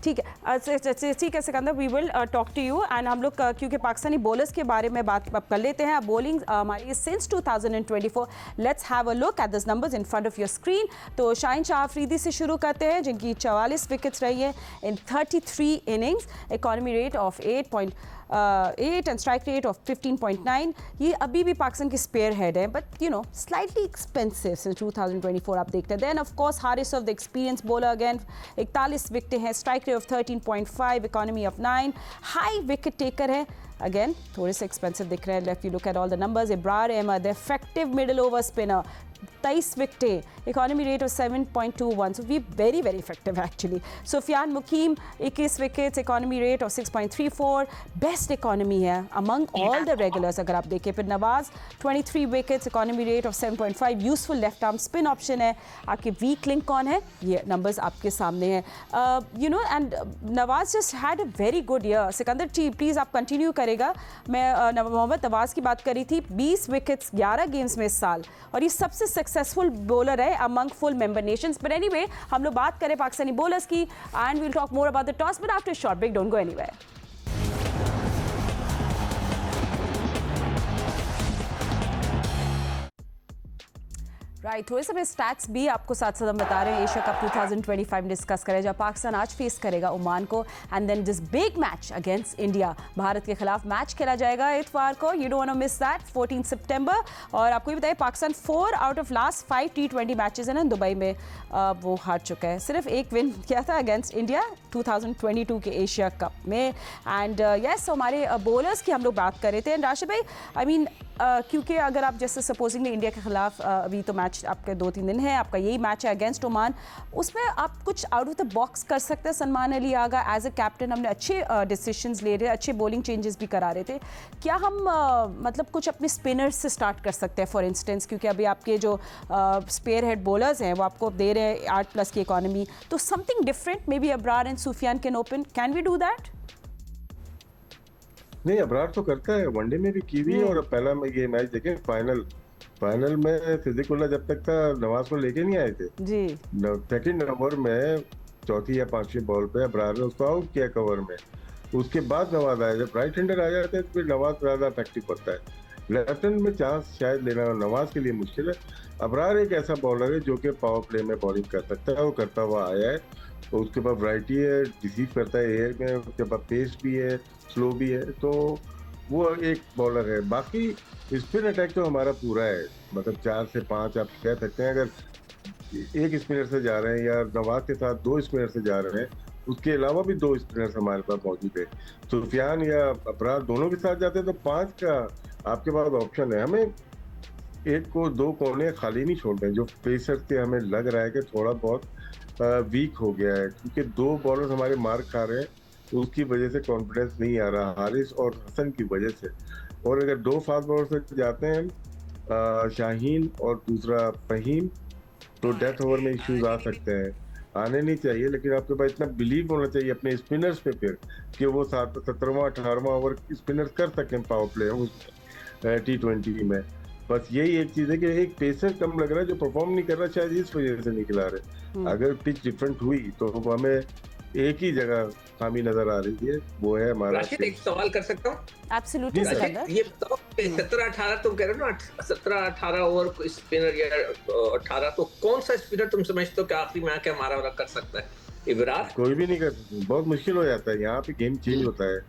ठीक है। ठीक है Sikandar, we will talk to you and हम लोग क्योंकि पाकिस्तानी बॉलर्स के बारे में बात कर लेते हैं। बॉलिंग हमारी since 2024, let's have a look at this numbers in front of your screen. तो शाहीन शाह अफरीदी से शुरू करते हैं जिनकी 44 विकेट्स रही है in 33 innings, economy rate of 8 and strike rate of 15.9। ये अभी भी पाकिस्तान की स्पेयर हेड है, but you know slightly expensive since 2024 आप देखते हैं। Then of course Haris of the experience bowler again, 41 wicket हैं, strike rate of 13.5, economy of 9, high wicket taker है, अगेन थोड़े से एक्सपेंसिव दिख रहे हैं। If you look at all the numbers, Ibrar Ahmed effective middle over spinner, 23 विकेटें, economy rate of 7.21, so we very effective actually. Sufiyan Muqeem 21 wickets, economy rate of 6.34, best economy है among all the regulars अगर आप देखें। फिर Nawaz 23 wickets, economy rate of 7.5, useful left arm spin option है। आपके weak link कौन है, ये नंबर्स आपके सामने हैं, you know, and Nawaz just had a very good year. Sikandar ji please आप कंटिन्यू करेगा। मैं मोहम्मद नवाज की बात करी थी, 20 विकेट्स 11 गेम्स में इस साल, और ये सबसे सक्सेसफुल बॉलर है among full member nations. But anyway, हम लोग बात करें पाकिस्तानी बॉलर्स की and we'll talk more about the toss but after short break, don't go anywhere. Right, थोड़े से स्टैट्स भी आपको साथ साथ हम बता रहे हैं। एशिया कप 2025 डिस्कस करें जब पाकिस्तान आज फेस करेगा ओमान को, and then this big match against India, Bharat के खिलाफ मैच खेला जाएगा इतवार को। You don't want to miss that, 14 सितंबर। और आपको ये बताइए Pakistan 4 out of last 5 T20 matches है ना दुबई में, वो हार चुका है। सिर्फ एक विन किया था अगेंस्ट इंडिया 2022 के एशिया कप में। एंड यस, हमारे बॉलर्स की हम लोग बात कर रहे थे। एंड राशिद भाई, आई मीन क्योंकि अगर आप जैसे सपोजिंगली इंडिया के खिलाफ अभी तो मैच आपके 2-3 दिन है, आपका यही मैच है अगेंस्ट ओमान, उसमें आप कुछ आउट ऑफ द बॉक्स कर सकते हैं। सलमान अली आगा एज अ कैप्टन, हमने अच्छे डिसीजंस ले रहे, अच्छे बॉलिंग चेंजेस भी करा रहे थे। क्या हम मतलब कुछ अपने स्पिनर्स से स्टार्ट कर सकते हैं फॉर इंस्टेंस, क्योंकि अभी आपके जो स्पेयर हेड बॉलर्स हैं वो आपको दे रहे हैं 8+ की इकॉनमी, तो something different maybe Abrar and Sufiyan can open, can we do that? नहीं, अब्रार तो करता है, वनडे में भी की हुई है। और पहला में ये मैच देखें, फाइनल में सिद्दीकुल्लाह जब तक था नवाज को लेके नहीं आए थे जी, सेकंड ओवर में 4थी या 5वीं बॉल पे अब्रार ने उसको आउट किया कवर में। उसके बाद नवाज आया, जब राइट हैंडर आ जाते हैं तो फिर नवाज ज्यादा इफेक्टिव पड़ता है। लेफ्ट हैंड में चांस शायद लेना नवाज के लिए मुश्किल है। अब्रार एक ऐसा बॉलर है जो कि पावर प्ले में बॉलिंग कर सकता है, वो करता हुआ आया है। तो उसके पास वैरायटी है, रिसीव करता है एयर में, उसके पास पेस भी है, स्लो भी है, तो वो एक बॉलर है। बाकी स्पिन अटैक तो हमारा पूरा है, मतलब 4 से 5 आप कह सकते हैं। अगर एक स्पिनर से जा रहे हैं या नवाज के साथ 2 स्पिनर से जा रहे हैं, उसके अलावा भी 2 स्पिनर्स हमारे पास मौजूद है। सुफियान या अब्रार दोनों के साथ जाते हैं तो 5 का आपके पास ऑप्शन है। हमें 1 को 2 कोने खाली नहीं छोड़ते हैं। जो पेसर्स के हमें लग रहा है कि थोड़ा बहुत वीक हो गया है, क्योंकि 2 बॉलर्स हमारे मार्क खा रहे हैं, तो उसकी वजह से कॉन्फिडेंस नहीं आ रहा, हारिस और हसन की वजह से। और अगर 2 फास्ट बॉलर से जाते हैं, शाहीन और दूसरा फहीम, तो डेथ ओवर में इश्यूज आ सकते हैं। आने नहीं चाहिए, लेकिन आपके पास इतना बिलीव होना चाहिए अपने स्पिनर्स पे फिर कि वो 17वां 18वां ओवर स्पिनर्स कर सकें पावर प्ले उस T20 में। बस यही एक चीज है कि एक पेसर कम लग रहा है जो परफॉर्म नहीं कर रहा, शायद इस वजह से नहीं खिला रहे। अगर पिच डिफरेंट हुई तो हमें एक ही जगह खामी नजर आ रही है, वो है हमारा। राशिद, एक सवाल कर सकता हूँ? एब्सोल्युटली। ये बताओ 17-18 तुम कह रहे हो ना, 17-18 ओवर स्पिनर या 18, तो कौन सा स्पिनर तुम समझते हो कि आखिरी में आके हमारा वाला कर सकता है? इब्रार? कोई भी नहीं कर, बहुत मुश्किल हो जाता है। यहाँ पे गेम चेंज होता है।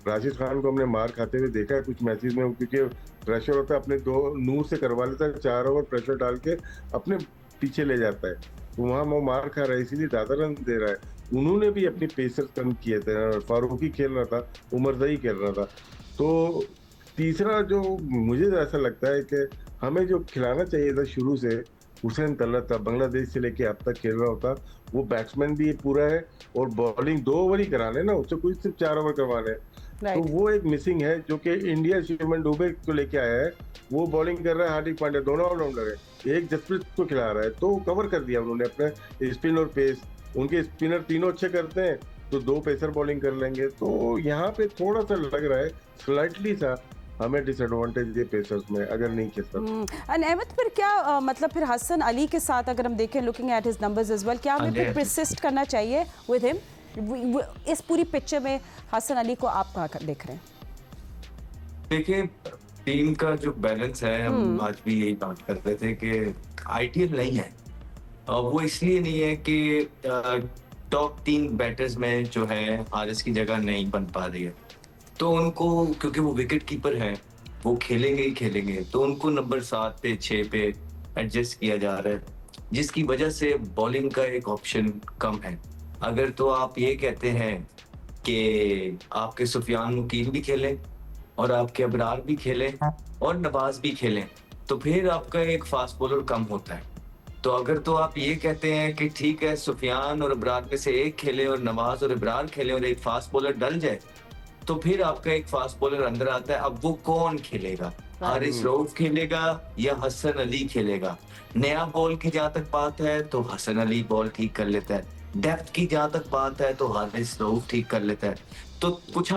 राशिद खान को हमने मार खाते हुए देखा है कुछ मैचेस में, क्योंकि प्रेशर होता है, अपने 2 नूर से करवा लेता है, 4 ओवर प्रेशर डाल के अपने पीछे ले जाता है, तो वहाँ वो मार खा रहा है, इसीलिए ज्यादा रन दे रहा है। उन्होंने भी अपनी पेसर कम किए थे, फारूकी खेल रहा था, उमर ज़ई खेल रहा था। तो तीसरा जो मुझे ऐसा लगता है कि हमें जो खिलाना चाहिए था शुरू से, हुसैन तलत था, बांग्लादेश से लेके अब तक खेल रहा होता, वो बैट्समैन भी पूरा है और बॉलिंग 2 ओवर ही कराने ना, उससे कुछ सिर्फ 4 ओवर करवाने। तो वो एक मिसिंग है जो कि इंडिया शिवमन डुबे को लेके आया है। वो बॉलिंग कर रहा है, हार्दिक पांड्या, दोनों ऑलराउंडर है, एक जसप्रीत को खिला रहा है, तो कवर कर दिया उन्होंने अपने स्पिन और पेस। उनके स्पिनर तीनों अच्छे करते हैं, तो 2 पेसर बॉलिंग कर लेंगे। तो यहाँ पे थोड़ा सा लग रहा है स्लाइटली सा हमें डिसएडवांटेज है पेसर्स में, अगर नहीं खेल सकते। अहमद, फिर क्या मतलब फिर हसन अली के साथ अगर हम देखें, looking at his numbers as well, क्या हमें फिर परसिस्ट करना चाहिए विद हिम? इस पूरी पिक्चर में हसन अली को आप कहाँ देख रहे हैं? देखिए, टीम का जो बैलेंस है, हम आज भी यही बात कर रहे थे कि आइडियल नहीं है। वो इसलिए नहीं है कि टॉप 3 बैटर्स में जो है हारिस की जगह नहीं बन पा रही है, तो उनको, क्योंकि वो विकेट कीपर है, वो खेलेंगे ही खेलेंगे, तो उनको नंबर 7 पे 6 पे एडजस्ट किया जा रहा है, जिसकी वजह से बॉलिंग का एक ऑप्शन कम है। अगर तो आप ये कहते हैं कि आपके सुफियान वकील भी खेलें और आपके अबरार भी खेलें और नवाज भी खेलें, तो फिर आपका एक फास्ट बॉलर कम होता है। तो अगर तो आप ये कहते हैं कि ठीक है, सुफियान और अबरार में से एक खेले और नवाज और अबरार खेले और एक फास्ट बॉलर डल जाए, तो फिर आपका एक फास्ट बॉलर अंदर आता है। अब वो कौन खेलेगा? हारिस रऊफ खेलेगा या हसन अली खेलेगा? नया बॉल की जहां तक बात है तो हसन अली बॉल ठीक कर लेता है, डेप्थ की जहां तक बात है तो हारिस रऊफ ठीक कर लेता है। तो कुछ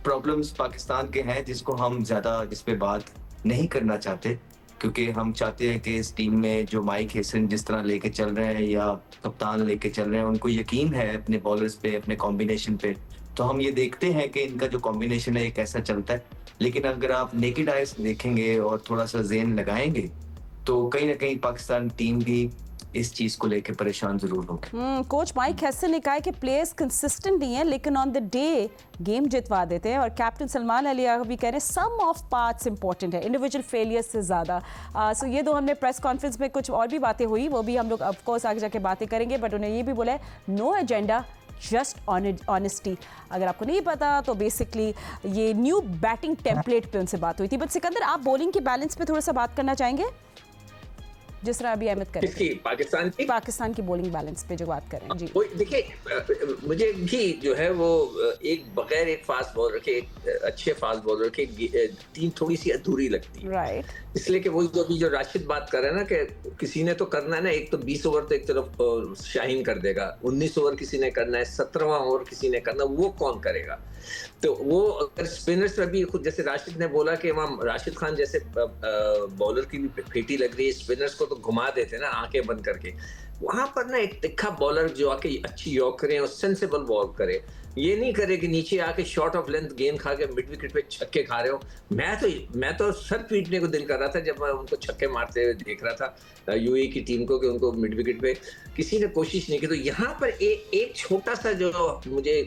प्रॉब्लम्स पाकिस्तान के हैं जिसको हम ज्यादा जिस पे बात नहीं करना चाहते, क्योंकि हम चाहते हैं कि इस टीम में जो माइक हेसन जिस तरह लेके चल रहे हैं या कप्तान लेके चल रहे हैं, उनको यकीन है अपने बॉलर्स पे, अपने कॉम्बिनेशन पे। तो हम ये देखते हैं कि इनका जो कॉम्बिनेशन है ये कैसा चलता है। लेकिन अगर आप नेकेड आइज देखेंगे और थोड़ा सा ज़हन लगाएंगे तो कहीं ना कहीं पाकिस्तान टीम भी इस चीज को लेकर परेशान जरूर होगी। कोच माइक हेसन ने कहा है कि प्लेयर्स कंसिस्टेंट नहीं है, लेकिन ऑन द डे गेम जितवा देते हैं। और कैप्टन सलमान अली भी कह रहे हैं सम ऑफ पार्ट्स इंपॉर्टेंट है, इंडिविजुअल फेलियर्स से ज़्यादा। सो ये दो हमने प्रेस कॉन्फ्रेंस में कुछ और भी बातें हुई, वो भी हम लोग ऑफकोर्स आगे जाके बातें करेंगे। बट उन्हें ये भी बोला है नो एजेंडा, जस्ट ऑनेस्टी। अगर आपको नहीं पता तो बेसिकली ये न्यू बैटिंग टेम्पलेट पे उनसे बात हुई थी। बट सिकंदर, आप बॉलिंग के बैलेंस पे थोड़ा सा बात करना चाहेंगे, जिस तरह अभी अहमद कर रहे हैं पाकिस्तान की बॉलिंग बैलेंस पे जो बात कर रहे हैं। जी देखिए, मुझे भी जो है वो एक बगैर एक फास्ट बॉलर के, एक अच्छे फास्ट बॉलर के टीम थोड़ी सी अधूरी लगती है। राइट। इसलिए कि वो जो राशिद बात कर रहे हैं ना कि किसी ने तो करना है ना, एक तो 20 ओवर तो एक तरफ शाहीन कर देगा, 19 ओवर किसी ने करना है, 17वां ओवर किसी ने करना, वो कौन करेगा? तो वो अगर स्पिनर्स में भी खुद, जैसे राशिद ने बोला कि वहाँ राशिद खान जैसे बॉलर की भी फेटी लग रही है, स्पिनर्स को तो घुमा देते ना आंखें बंद करके। वहां पर ना एक तिखा बॉलर जो आके अच्छी यॉर्क करे और सेंसिबल बॉल करे, ये नहीं करे कि नीचे आके शॉर्ट ऑफ लेंथ गेंद खा के मिड विकेट पे छक्के खा रहे हो। मैं तो सर पीटने को दिल कर रहा था जब मैं उनको छक्के मारते हुए देख रहा था यूएई की टीम को, कि उनको मिड विकेट पे किसी ने कोशिश नहीं की। तो यहाँ पर एक छोटा सा जो मुझे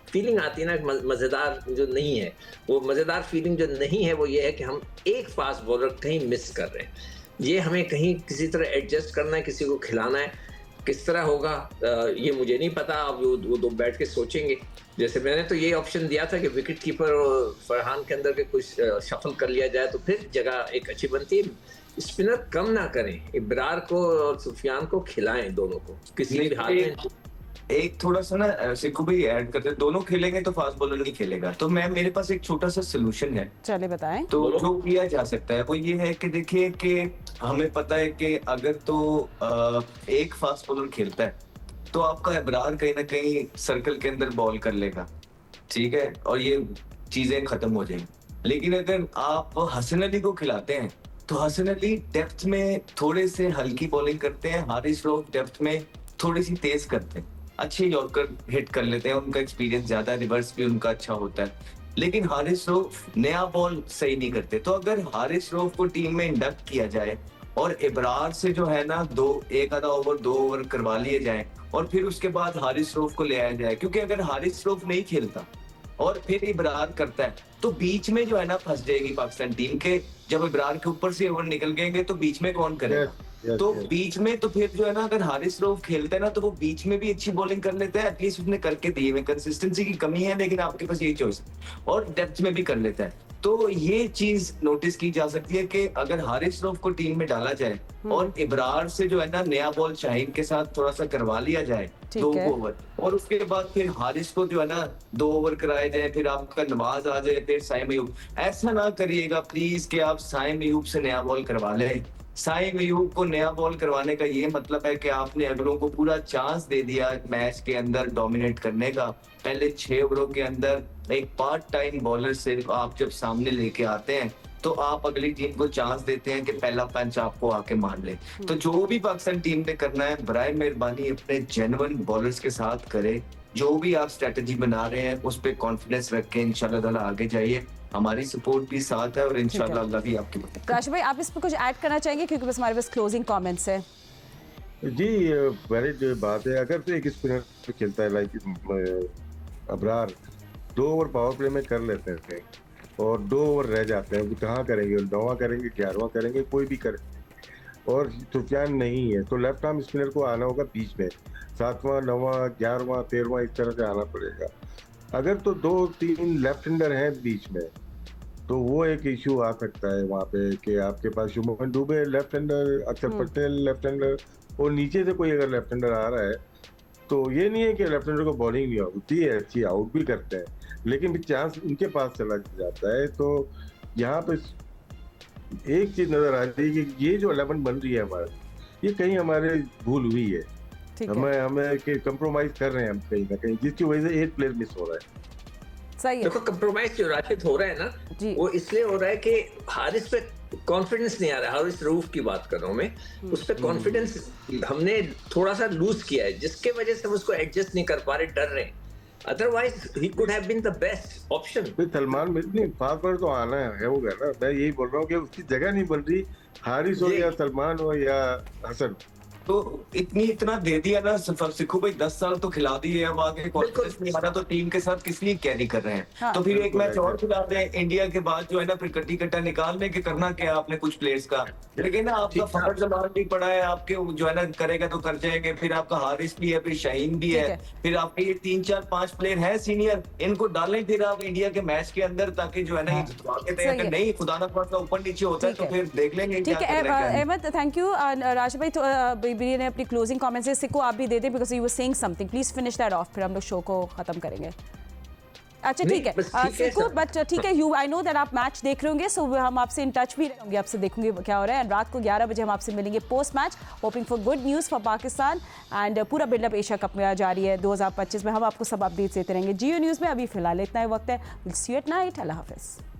फीलिंग आती है ना, मजेदार जो नहीं है, वो मजेदार फीलिंग जो नहीं है वो ये है कि हम एक फास्ट बॉलर कहीं मिस कर रहे हैं। ये हमें कहीं किसी तरह एडजस्ट करना है, किसी को खिलाना है। किस तरह होगा ये मुझे नहीं पता। अब वो दो बैठ के सोचेंगे। जैसे मैंने तो ये ऑप्शन दिया था कि विकेट कीपर और फरहान के अंदर के कुछ शफल कर लिया जाए तो फिर जगह एक अच्छी बनती है। स्पिनर कम ना करें, इब्रार को और सुफियान को खिलाएं, दोनों को किसी भी हाल में। एक थोड़ा सा ना सिक्कू भी ऐड करते हैं, दोनों खेलेंगे तो फास्ट बॉलर नहीं खेलेगा। तो मेरे पास एक छोटा सा सोल्यूशन है, चलिए बताएं। तो जो किया जा सकता है वो ये है कि देखिए कि हमें पता है कि अगर तो एक फास्ट बॉलर खेलता है तो आपका इब्रार कहीं ना कहीं सर्कल के अंदर बॉल कर लेगा, ठीक है, और ये चीजें खत्म हो जाएंगी। लेकिन अगर आप हसन अली को खिलाते हैं तो हसन अली डेप्थ में थोड़े से हल्की बॉलिंग करते हैं, हारिस रऊफ डेप्थ में थोड़ी सी तेज करते हैं, अच्छे यॉर्कर हिट कर लेते हैं, उनका एक्सपीरियंस ज्यादा है, रिवर्स भी उनका अच्छा होता है। लेकिन हारिस रऊफ नया बॉल सही नहीं करते। तो अगर हारिस रऊफ को टीम में इंडक्ट किया जाए और इब्रार से जो है ना एक आधा ओवर 2 ओवर करवा लिए जाए और फिर उसके बाद हारिस रऊफ को ले आया जाए, क्योंकि अगर हारिस रऊफ नहीं खेलता और फिर इब्रार करता है तो बीच में जो है ना फंस जाएगी पाकिस्तान टीम के। जब इब्रार के ऊपर से ओवर निकल गएंगे तो बीच में कौन करेगा? तो बीच में तो फिर जो है ना, अगर हारिस रऊफ खेलता है ना तो वो बीच में भी अच्छी बॉलिंग कर लेता है, एटलीस्ट उसने करके दी है। कंसिस्टेंसी की कमी है लेकिन आपके पास ये चॉइस है, और डेप्थ में भी कर लेता है। तो ये चीज नोटिस की जा सकती है कि अगर हारिस रऊफ को टीम में डाला जाए और इब्रार से जो है ना नया बॉल शाहीन के साथ थोड़ा सा करवा लिया जाए 2 ओवर, और उसके बाद फिर हारिस को जो है ना 2 ओवर कराए जाए, फिर आपका नवाज आ जाए, फिर साइम अयूब। ऐसा ना करिएगा प्लीज कि आप साइम अयूब से नया बॉल करवा लें। साइम अयूब को नया बॉल करवाने का ये मतलब है कि आपने अगलों को पूरा चांस दे दिया मैच के अंदर डोमिनेट करने का। पहले 6 ओवरों के अंदर एक पार्ट टाइम बॉलर से आप जब सामने लेके आते हैं तो आप अगली टीम को चांस देते हैं कि पहला पंच आपको आके मार ले। तो जो भी पाकिस्तान टीम ने करना है बराए मेहरबानी अपने जेन्युइन बॉलर्स के साथ करे, जो भी आप स्ट्रेटजी बना रहे हैं उस पर कॉन्फिडेंस रख के इंशाल्लाह ताला आगे जाइए। हमारी सपोर्ट भी साथ है और इंशाल्लाह अल्लाह भी आपकी मदद करेगा। राशिद भाई, आप इस पर कुछ ऐड करना चाहेंगे, क्योंकि बस हमारे पास क्लोजिंग कमेंट्स है। जी वैलिड बात है। अगर तो एक स्पिनर खेलता है like Abrar, 2 over power play में कर लेते हैं और 2 ओवर रह जाते हैं, कहाँ करेंगे, 9वां करेंगे, 11वां करेंगे, कोई भी करे, और सुफियान नहीं है तो लेफ्ट आर्म स्पिनर को आना होगा बीच में, 7वां 9वां 11वां 13वां इस तरह से आना पड़ेगा। अगर तो 2-3 लेफ्ट हैंडर हैं बीच में तो वो एक इशू आ सकता है वहाँ पे कि आपके पास शुभमन दुबे लेफ्ट हैंडर, अक्षर पटेल लेफ्ट हैंडर, और नीचे से कोई अगर लेफ्ट हैंडर आ रहा है तो ये नहीं है कि लेफ्ट हैंडर को बॉलिंग नहीं होती है, अच्छी आउट भी करते हैं, लेकिन चांस उनके पास चला जाता है। तो यहाँ पे एक चीज नजर आ रही है कि ये जो 11 बन रही है हमारी, ये कहीं हमारे भूल हुई है, हमें कंप्रोमाइज कर रहे हैं हम कहीं ना कहीं, जिसकी वजह से 8 प्लेयर मिस हो रहा है। सही है। देखो कंप्रोमाइज जो राशिद हो रहा है ना, वो इसलिए हो रहा है कि हारिस पे कॉन्फिडेंस नहीं आ रहा है। हारिस रऊफ की बात कर रहा हूँ मैं, उस पे कॉन्फिडेंस हमने थोड़ा सा लूज किया है, जिसके वजह से हम उसको एडजस्ट नहीं कर पा रहे, डर रहे हैं। Otherwise he could have been the best option. Salman Mirza fast पर तो आना है होगा ना, मैं यही बोल रहा हूँ कि उसकी जगह नहीं बन रही, हारिस हो या सलमान हो या हसन, तो इतना दे दिया ना सिखू भाई, 10 साल तो खिला दिए, अब आगे कॉन्फिडेंस नहीं आ रहा तो टीम के साथ किस लिए कैरी कर रहे हैं। हाँ। तो फिर एक मैच और खिला दें इंडिया के बाद, जो है ना फिर कट्टी कट्टा निकालने के करना क्या आपने कुछ प्लेयर्स का, लेकिन ना आपका फखर जमान भी पड़ा है, आपके जो है ना करेगा तो कर जाएंगे, फिर आपका हारिस भी है, फिर शाहीन भी है, फिर आपके ये 3-4-5 प्लेयर हैं सीनियर, इनको डालें फिर आप इंडिया के मैच के अंदर, ताकि जो है ना ये जितवा के दें। अगर नहीं खुदा ना खास्ता ऊपर नीचे होता है तो फिर देख लेंगे। ठीक है अहमद, थैंक यू। राशिद भाई बीबी ने अपनी क्लोजिंग कमेंट्स है, सिक्को आप भी दे दे, because you were saying something, please finish that off, फिर हम लोग शो को खत्म करेंगे। अच्छा ठीक है सिक्को, बट ठीक है, यू आई नो दैट आप मैच देख रहे होंगे, सो हम आपसे इन टच भी रहेंगे, आपसे देखूंगे क्या हो रहा है। रात को 11 बजे हम आपसे मिलेंगे post match, hoping for good news for Pakistan, and पूरा बिल्डअप एशिया कप में जारी है 2025 में, हम आपको सब अपडेट्स देते रहेंगे जियो न्यूज़ में। अभी फिलहाल इतना ही वक्त है, will see you at night, अल्लाह हाफिज़।